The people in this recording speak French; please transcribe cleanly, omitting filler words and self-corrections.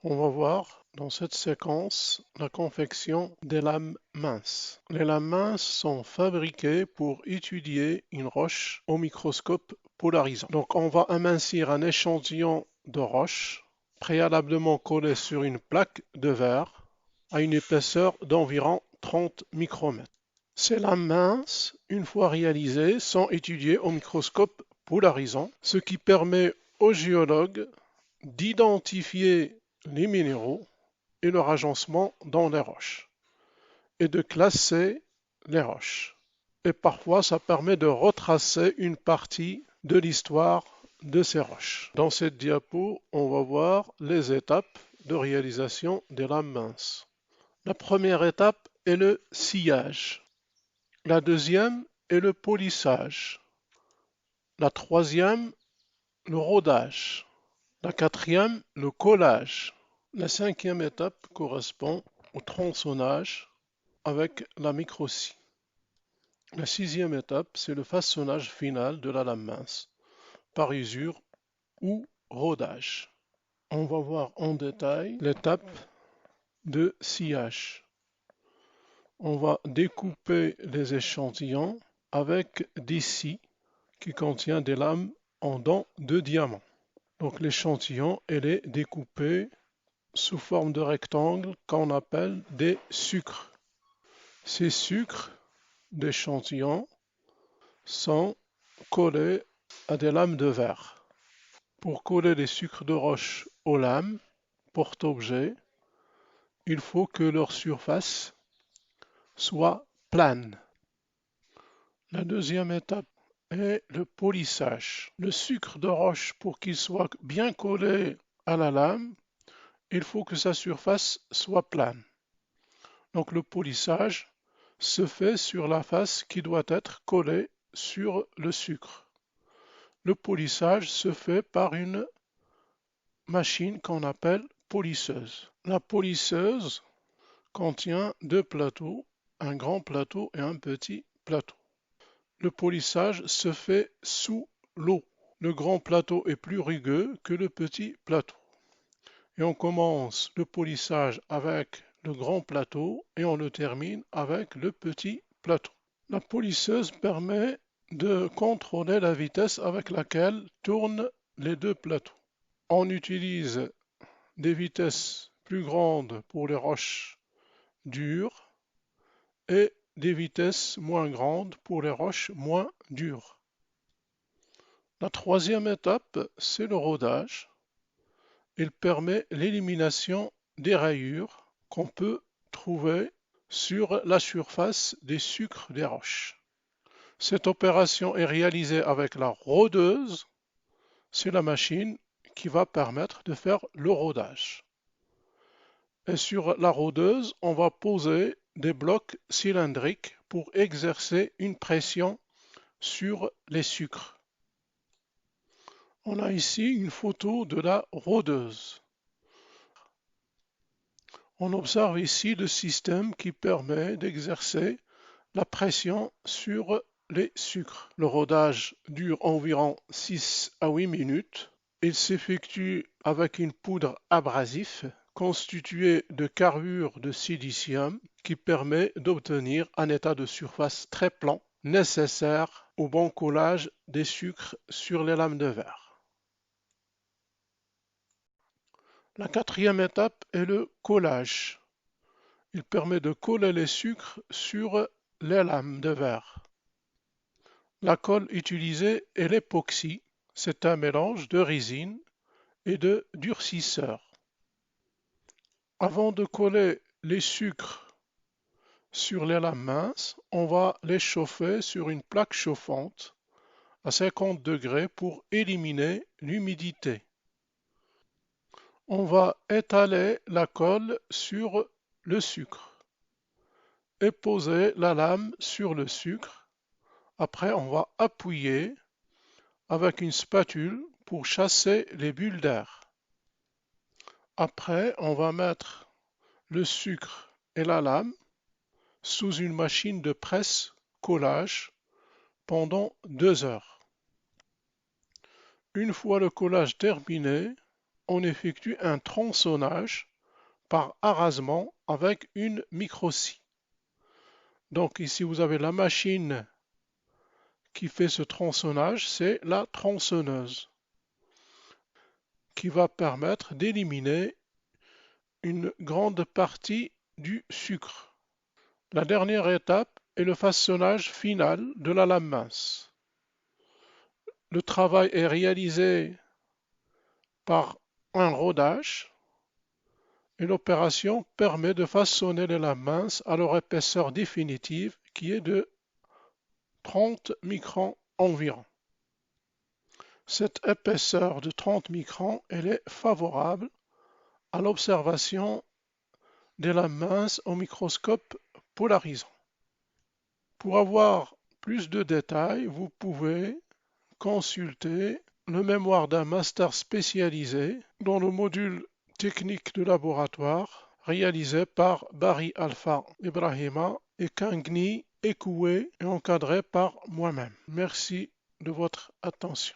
On va voir dans cette séquence la confection des lames minces. Les lames minces sont fabriquées pour étudier une roche au microscope polarisant. Donc on va amincir un échantillon de roche préalablement collé sur une plaque de verre à une épaisseur d'environ 30 micromètres. Ces lames minces, une fois réalisées, sont étudiées au microscope polarisant, ce qui permet aux géologues d'identifier les minéraux et leur agencement dans les roches et de classer les roches. Et parfois, ça permet de retracer une partie de l'histoire de ces roches. Dans cette diapo, on va voir les étapes de réalisation des lames minces. La première étape est le sciage. La deuxième est le polissage. La troisième, le rodage. La quatrième, le collage. La cinquième étape correspond au tronçonnage avec la micro-scie. La sixième étape, c'est le façonnage final de la lame mince par usure ou rodage. On va voir en détail l'étape de sciage. On va découper les échantillons avec des scies qui contiennent des lames en dents de diamant. Donc l'échantillon, elle est découpé sous forme de rectangle qu'on appelle des sucres. Ces sucres d'échantillons sont collés à des lames de verre. Pour coller les sucres de roche aux lames porte-objet, il faut que leur surface soit plane. La deuxième étape est le polissage. Le sucre de roche, pour qu'il soit bien collé à la lame, il faut que sa surface soit plane. Donc le polissage se fait sur la face qui doit être collée sur le sucre. Le polissage se fait par une machine qu'on appelle polisseuse. La polisseuse contient deux plateaux, un grand plateau et un petit plateau. Le polissage se fait sous l'eau. Le grand plateau est plus rugueux que le petit plateau. Et on commence le polissage avec le grand plateau et on le termine avec le petit plateau. La polisseuse permet de contrôler la vitesse avec laquelle tournent les deux plateaux. On utilise des vitesses plus grandes pour les roches dures et des vitesses moins grandes pour les roches moins dures. La troisième étape, c'est le rodage. Il permet l'élimination des rayures qu'on peut trouver sur la surface des sucres des roches. Cette opération est réalisée avec la rôdeuse. C'est la machine qui va permettre de faire le rodage. Et sur la rôdeuse, on va poser des blocs cylindriques pour exercer une pression sur les sucres. On a ici une photo de la rôdeuse. On observe ici le système qui permet d'exercer la pression sur les sucres. Le rodage dure environ 6 à 8 minutes. Il s'effectue avec une poudre abrasive constituée de carbure de silicium qui permet d'obtenir un état de surface très plan nécessaire au bon collage des sucres sur les lames de verre. La quatrième étape est le collage. Il permet de coller les sucres sur les lames de verre. La colle utilisée est l'époxy. C'est un mélange de résine et de durcisseur. Avant de coller les sucres sur les lames minces, on va les chauffer sur une plaque chauffante à 50 degrés pour éliminer l'humidité. On va étaler la colle sur le sucre et poser la lame sur le sucre. Après, on va appuyer avec une spatule pour chasser les bulles d'air. Après, on va mettre le sucre et la lame sous une machine de presse-collage pendant 2 heures. Une fois le collage terminé, on effectue un tronçonnage par arasement avec une micro-scie. Donc ici, vous avez la machine qui fait ce tronçonnage, c'est la tronçonneuse qui va permettre d'éliminer une grande partie du sucre. La dernière étape est le façonnage final de la lame mince. Le travail est réalisé par un rodage et l'opération permet de façonner les lames minces à leur épaisseur définitive qui est de 30 microns environ. Cette épaisseur de 30 microns, elle est favorable à l'observation des lames minces au microscope polarisant. Pour avoir plus de détails, vous pouvez consulter le mémoire d'un master spécialisé dans le module technique de laboratoire réalisé par Barry Alpha Ibrahima et Kangni Ekoué et encadré par moi-même. Merci de votre attention.